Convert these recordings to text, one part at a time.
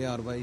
ARY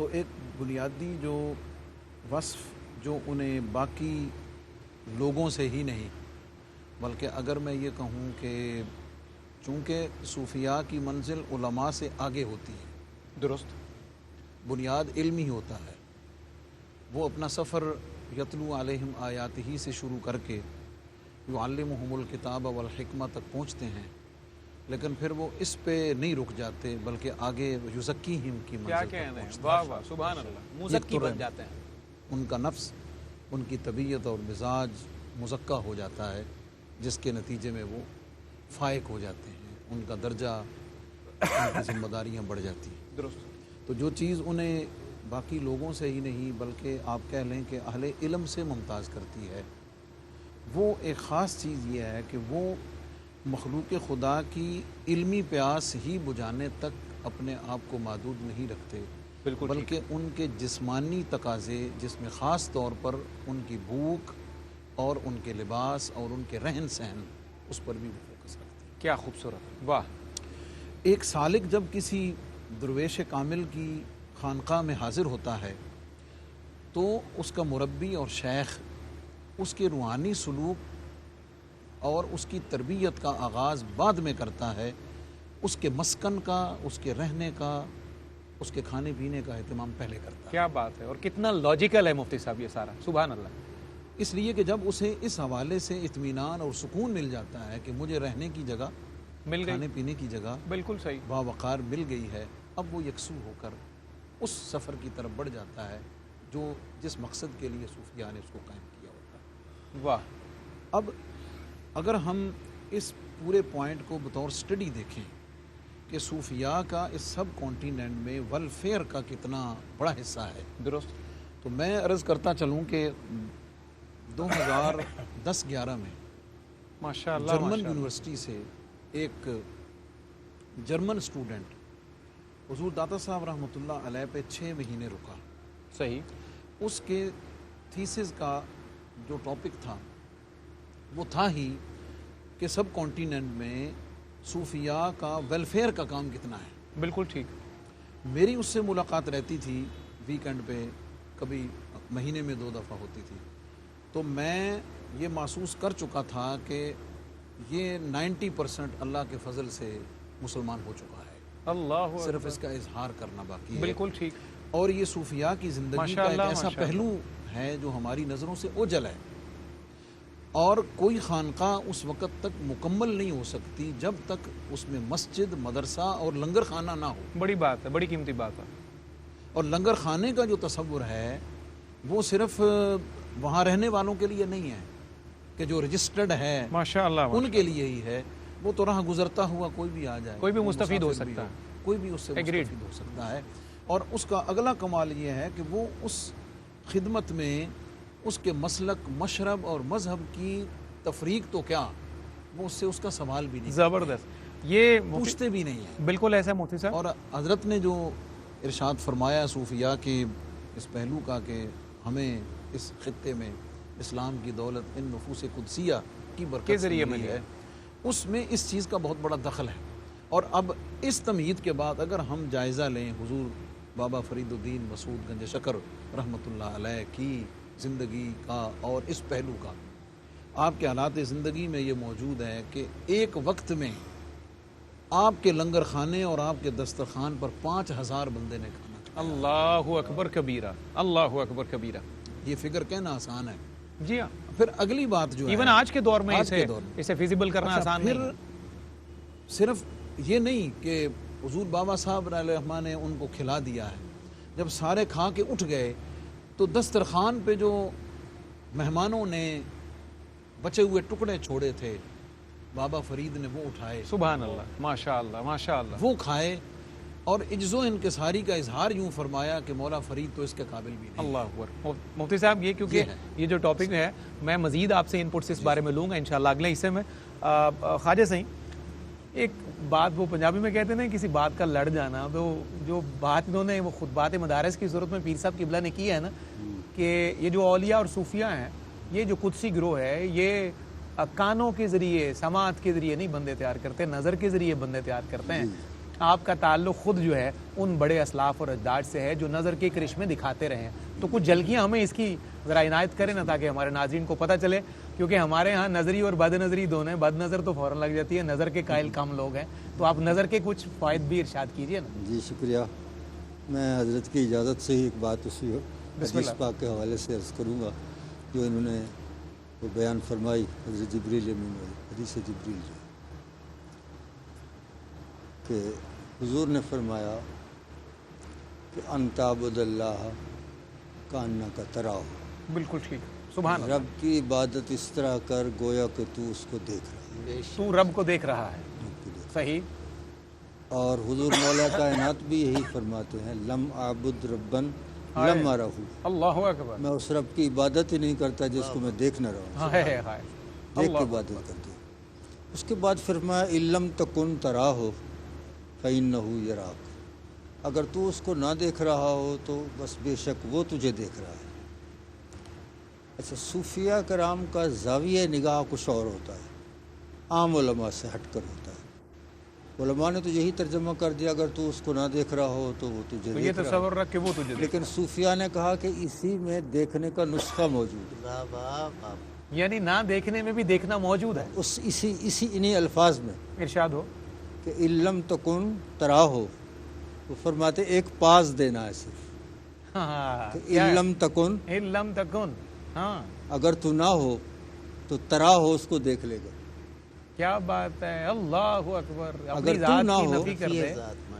تو ایک بنیادی جو وصف جو انہیں باقی لوگوں سے ہی نہیں بلکہ اگر میں یہ کہوں کہ چونکہ صوفیاء کی منزل علماء سے آگے ہوتی ہے، درست، بنیاد علم ہی ہوتا ہے، وہ اپنا سفر یتلو علیہم آیات ہی سے شروع کر کے یعلمہم الکتاب والحکمہ تک پہنچتے ہیں، لیکن پھر وہ اس پہ نہیں رک جاتے بلکہ آگے یزکیہم کی کیا منزل کہنے تک ہیں، پہنچتے واہ واہ سبحان اللہ، مزکی بن جاتے ہیں. ان کا نفس، ان کی طبیعت اور مزاج مزکہ ہو جاتا ہے، جس کے نتیجے میں وہ فائق ہو جاتے ہیں، ان کا درجہ، ان کی ذمہ داریاں بڑھ جاتی ہیں. درست، تو جو چیز انہیں باقی لوگوں سے ہی نہیں بلکہ آپ کہہ لیں کہ اہل علم سے ممتاز کرتی ہے، وہ ایک خاص چیز یہ ہے کہ وہ مخلوق خدا کی علمی پیاس ہی بجھانے تک اپنے آپ کو محدود نہیں رکھتے، بالکل بلکہ ان کے جسمانی تقاضے، جس میں خاص طور پر ان کی بھوک اور ان کے لباس اور ان کے رہن سہن، اس پر بھی وہ فوکس رکھتے ہیں. کیا خوبصورت، واہ. ایک سالک جب کسی درویش کامل کی خانقاہ میں حاضر ہوتا ہے تو اس کا مربی اور شیخ اس کے روحانی سلوک اور اس کی تربیت کا آغاز بعد میں کرتا ہے، اس کے مسکن کا، اس کے رہنے کا، اس کے کھانے پینے کا اہتمام پہلے کرتا ہے. کیا بات ہے، اور کتنا لاجیکل ہے مفتی صاحب یہ سارا، سبحان اللہ. اس لیے کہ جب اسے اس حوالے سے اطمینان اور سکون مل جاتا ہے کہ مجھے رہنے کی جگہ، مل کھانے گئی، پینے کی جگہ بالکل صحیح. باوقار مل گئی ہے، اب وہ یکسو ہو کر اس سفر کی طرف بڑھ جاتا ہے جو جس مقصد کے لیے صوفیاء نے اس کو قائم کیا ہوتا ہے. واہ. اب اگر ہم اس پورے پوائنٹ کو بطور سٹڈی دیکھیں کہ صوفیاء کا اس سب کانٹیننٹ میں ویلفیئر کا کتنا بڑا حصہ ہے، درست، تو میں عرض کرتا چلوں کہ 2010-11 میں ماشاء اللہ، جرمن ماشاء اللہ. یونیورسٹی سے ایک جرمن اسٹوڈنٹ حضور داتا صاحب رحمۃ اللہ علیہ پہ 6 مہینے رکا. صحیح، اس کے تھیسس کا جو ٹاپک تھا وہ تھا ہی کہ سب کانٹیننٹ میں صوفیاء کا ویلفیئر کا کام کتنا ہے. بالکل ٹھیک. میری اس سے ملاقات رہتی تھی ویکنڈ پہ، کبھی مہینے میں 2 دفعہ ہوتی تھی، تو میں یہ محسوس کر چکا تھا کہ یہ 90% اللہ کے فضل سے مسلمان ہو چکا ہے، اللہ صرف اس کا اظہار کرنا باقی ہے. بالکل ٹھیک. اور یہ صوفیاء کی زندگی ماشاء کا ایک اللہ، ایسا ماشاء اللہ. پہلو ہے جو ہماری نظروں سے اوجھل ہے، اور کوئی خانقاہ اس وقت تک مکمل نہیں ہو سکتی جب تک اس میں مسجد، مدرسہ اور لنگر خانہ نہ ہو. بڑی بات ہے، بڑی قیمتی بات ہے. اور لنگر خانے کا جو تصور ہے وہ صرف وہاں رہنے والوں کے لیے نہیں ہے کہ جو رجسٹرڈ ہے ماشاء اللہ، ان کے لیے ہی ہے، وہ تو راہ گزرتا ہوا کوئی بھی آ جائے، کوئی بھی وہ مستفید ہو مسافر بھی سکتا ہے. کوئی بھی اس سے Agreed. مستفید ہو سکتا ہے. اور اس کا اگلا کمال یہ ہے کہ وہ اس خدمت میں اس کے مسلک، مشرب اور مذہب کی تفریق تو کیا، وہ اس سے اس کا سوال بھی نہیں زبردست. یہ پوچھتے بھی نہیں ہیں. بالکل ایسا مفتی صاحب. اور حضرت نے جو ارشاد فرمایا صوفیاء کے اس پہلو کا کہ ہمیں اس خطے میں اسلام کی دولت ان نفوس قدسیہ کی برکت کے سے ذریعے ملی ملی ہے، اس میں اس چیز کا بہت بڑا دخل ہے. اور اب اس تمہید کے بعد اگر ہم جائزہ لیں حضور بابا فرید الدین مسعود گنج شکر رحمۃ اللہ علیہ کی زندگی کا اور اس پہلو کا، آپ کے حالات زندگی میں یہ موجود ہے کہ ایک وقت میں آپ کے لنگر خانے اور آپ کے دسترخوان پر 5000 بندے نے کھانا کھایا. اللہ اکبر کبیرہ، اللہ اکبر کبیرہ. یہ فگر کہنا آسان ہے. جی ہاں، پھر اگلی بات جو ہے ایون آج کے دور میں آج کے دور میں اسے فیزیبل کرنا اچھا، آسان پھر نہیں ہے. صرف یہ نہیں کہ حضور بابا صاحب علیہ الرحمٰن نے ان کو کھلا دیا ہے، جب سارے کھا کے اٹھ گئے تو دسترخوان پہ جو مہمانوں نے بچے ہوئے ٹکڑے چھوڑے تھے بابا فرید نے وہ اٹھائے، سبحان اللہ، ماشاء اللہ، ماشاء اللہ. وہ کھائے، اور عجز و انکساری کا اظہار یوں فرمایا کہ مولا فرید تو اس کے قابل بھی نہیں. اللہ اکبر. مفتی صاحب یہ کیونکہ یہ ہے. یہ جو ٹاپک ہے میں مزید آپ سے انپٹس اس بارے میں لوں گا انشاءاللہ اگلے حصے میں. خواجہ صحیح ایک بات وہ پنجابی میں کہتے ہیں نا، کسی بات کا لڑ جانا، تو جو بات انہوں نے وہ خطبات مدارس کی صورت میں پیر صاحب قبلہ نے کی ہے نا، کہ یہ جو اولیاء اور صوفیاء ہیں، یہ جو قدسی گروہ ہے، یہ کانوں کے ذریعے، سماعت کے ذریعے نہیں بندے تیار کرتے، نظر کے ذریعے بندے تیار کرتے ہیں. آپ کا تعلق خود جو ہے ان بڑے اسلاف اور اجداد سے ہے جو نظر کے کرشمے دکھاتے رہے ہیں. تو کچھ جھلکیاں ہمیں اس کی ذرا عنایت کریں نا تاکہ ہمارے ناظرین کو پتہ چلے, کیونکہ ہمارے ہاں نظری اور بد نظری دونوں ہیں. بد نظر تو فوراً لگ جاتی ہے, نظر کے قائل کم لوگ ہیں, تو آپ نظر کے کچھ فوائد بھی ارشاد کیجئے نا. جی شکریہ. میں حضرت کی اجازت سے ہی ایک بات اسی حدیث پاک کے حوالے سے عرض کروں گا جو انہوں نے وہ بیان فرمائی, حضرت جبریل امین والی حدیث جبریل جو کہ حضور نے فرمایا کہ ان تعبد اللہ کانک تراہ. بالکل ٹھیک, سبحان اللہ. رب کی عبادت اس طرح کر گویا کہ تو اس کو دیکھ رہا ہے. تو رب کو دیکھ رہا ہے. صحیح. اور حضور مولا کائنات بھی یہی فرماتے ہیں لم اعبد ربن لم ارہو. اللہ اکبر. میں اس رب کی عبادت ہی نہیں کرتا جس کو میں دیکھ نہ رہا ہوں. ہائے ہائے. دیکھ کے عبادت کرتے. اس کے بعد فرمایا علم تکن تراہ فإنہ یراک. اگر تو اس کو نہ دیکھ رہا ہو تو بس بے شک وہ تجھے دیکھ رہا ہے. اچھا, صوفیہ کرام کا زاویہ نگاہ کچھ اور ہوتا ہے, عام علماء سے ہٹ کر ہوتا ہے. علماء نے تو یہی ترجمہ کر دیا اگر تو اس کو نہ دیکھ رہا ہو تو وہ تجھے یہ دیکھ رہا ہے. تصور رکھ کہ وہ تجھے دیکھ. لیکن صوفیہ نے کہا کہ اسی میں دیکھنے کا نسخہ موجود ہے. واہ واہ واہ. یعنی نہ دیکھنے میں بھی دیکھنا موجود ہے. اسی انہی الفاظ میں ارشاد ہو. کہ علم تکن تراہ ہو, وہ فرماتے ایک پاس دینا ہے صرف. ہاں, کہ علم تکن, علم تکن. ہاں, اگر تو نہ ہو تو تراہ ہو اس کو دیکھ لے گا. کیا بات ہے. اللہ اکبر. اپنی اگر تو ذات نہ کی ہو, نفی کر دے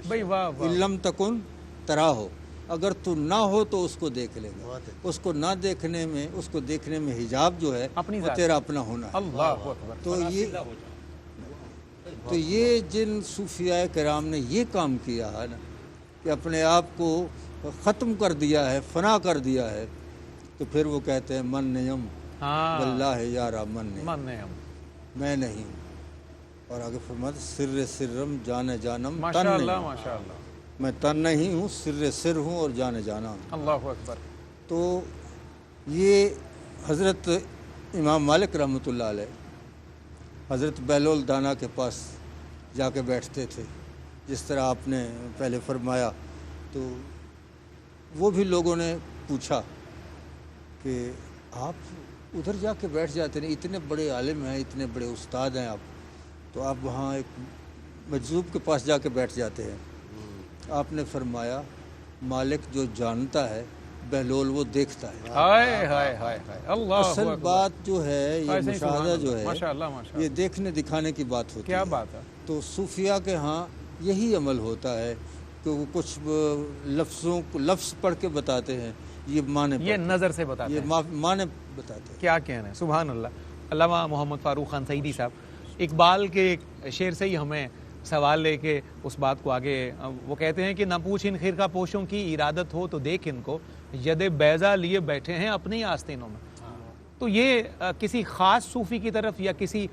بھائی. واہ واہ. علم تکن تراہ ہو, اگر تو نہ ہو تو اس کو دیکھ لے گا. بہت اچھا. اس کو نہ دیکھنے میں, اس کو دیکھنے میں حجاب جو ہے اپنی وہ ذات. تیرا اپنا ہونا ہے. اللہ اکبر. تو یہ جن صوفیاء کرام نے یہ کام کیا ہے نا کہ اپنے آپ کو ختم کر دیا ہے, فنا کر دیا ہے, تو پھر وہ کہتے ہیں من نیم ہاں, واللہ یارا من نیم, من نے ہم. میں نہیں ہوں. اور آگے فرماتے سر سرم جان جانم تن ماشاء نہیں اللہ ہوں. ماشاء اللہ. میں تن نہیں ہوں, سر سر ہوں اور جان جانا ہوں. اللہ اکبر. تو یہ حضرت امام مالک رحمۃ اللہ علیہ حضرت بہلول دانا کے پاس جا کے بیٹھتے تھے, جس طرح آپ نے پہلے فرمایا. تو وہ بھی لوگوں نے پوچھا کہ آپ ادھر جا کے بیٹھ جاتے ہیں, اتنے بڑے عالم ہیں, اتنے بڑے استاد ہیں آپ, تو آپ وہاں ایک مجذوب کے پاس جا کے بیٹھ جاتے ہیں. آپ نے فرمایا مالک جو جانتا ہے بہلول وہ دیکھتا ہے. ہائے ہائے ہائے ہائے. اللہ اصل اکبر. بات جو ہے یہ ایسے ہی سبحان مشاہدہ اللہ. جو ہے ماشاء اللہ ماشاء یہ اللہ. دیکھنے دکھانے کی بات ہوتی کیا ہے. بات ہے. تو صوفیہ کے ہاں یہی عمل ہوتا ہے کہ وہ کچھ لفظ پڑھ کے بتاتے ہیں, یہ معنی یہ نظر سے بتاتے یہ ہیں. معنی بتاتے ہیں. کیا کہنا ہے. سبحان اللہ. علامہ محمد فاروق خان سعیدی صاحب, اقبال کے ایک شعر سے ہی ہمیں سوال لے کے اس بات کو آگے, وہ کہتے ہیں کہ نہ پوچھ ان خرقہ پوشوں کی ارادت ہو تو دیکھ ان کو ید بیضا لیے بیٹھے ہیں اپنی آستینوں میں. تو یہ کسی خاص صوفی کی طرف یا کسی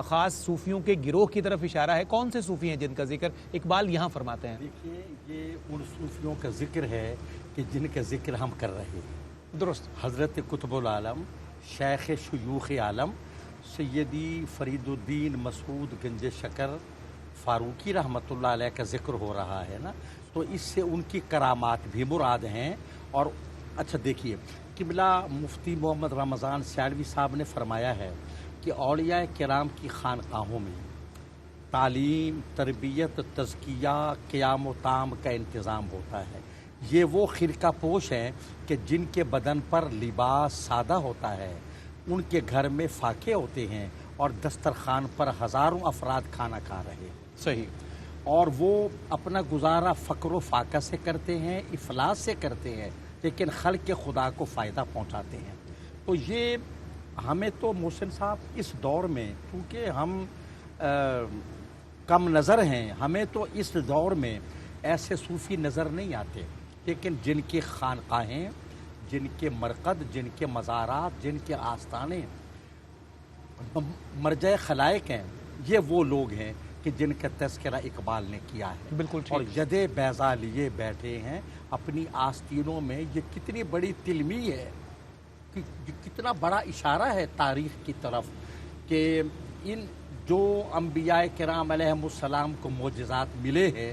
خاص صوفیوں کے گروہ کی طرف اشارہ ہے. کون سے صوفی ہیں جن کا ذکر اقبال یہاں فرماتے ہیں؟ دیکھیے یہ ان صوفیوں کا ذکر ہے کہ جن کا ذکر ہم کر رہے ہیں. درست. حضرت قطب العالم شیخ شیوخ عالم سیدی فرید الدین مسعود گنج شکر فاروقی رحمۃ اللہ علیہ کا ذکر ہو رہا ہے نا, تو اس سے ان کی کرامات بھی مراد ہیں. اور اچھا دیکھیے, قبلہ مفتی محمد رمضان سیالوی صاحب نے فرمایا ہے کہ اولیاء کرام کی خانقاہوں میں تعلیم, تربیت, تزکیہ, قیام و طعام کا انتظام ہوتا ہے. یہ وہ خرقہ پوش ہیں کہ جن کے بدن پر لباس سادہ ہوتا ہے, ان کے گھر میں فاقے ہوتے ہیں اور دسترخوان پر ہزاروں افراد کھانا کھا رہے ہیں. صحیح. اور وہ اپنا گزارا فقر و فاقہ سے کرتے ہیں, افلاس سے کرتے ہیں, لیکن خلق خدا کو فائدہ پہنچاتے ہیں. تو یہ ہمیں تو محسن صاحب اس دور میں, کیونکہ ہم کم نظر ہیں, ہمیں تو اس دور میں ایسے صوفی نظر نہیں آتے, لیکن جن کی خانقاہیں, جن کے مرقد, جن کے مزارات, جن کے آستانے مرجع خلائق ہیں, یہ وہ لوگ ہیں کہ جن کا تذکرہ اقبال نے کیا ہے. بالکل ٹھیک. اور ید بیضا لیے بیٹھے ہیں اپنی آستینوں میں. یہ کتنی بڑی تلمی ہے, کتنا بڑا اشارہ ہے تاریخ کی طرف کہ ان جو انبیاء کرام علیہم السلام کو معجزات ملے ہیں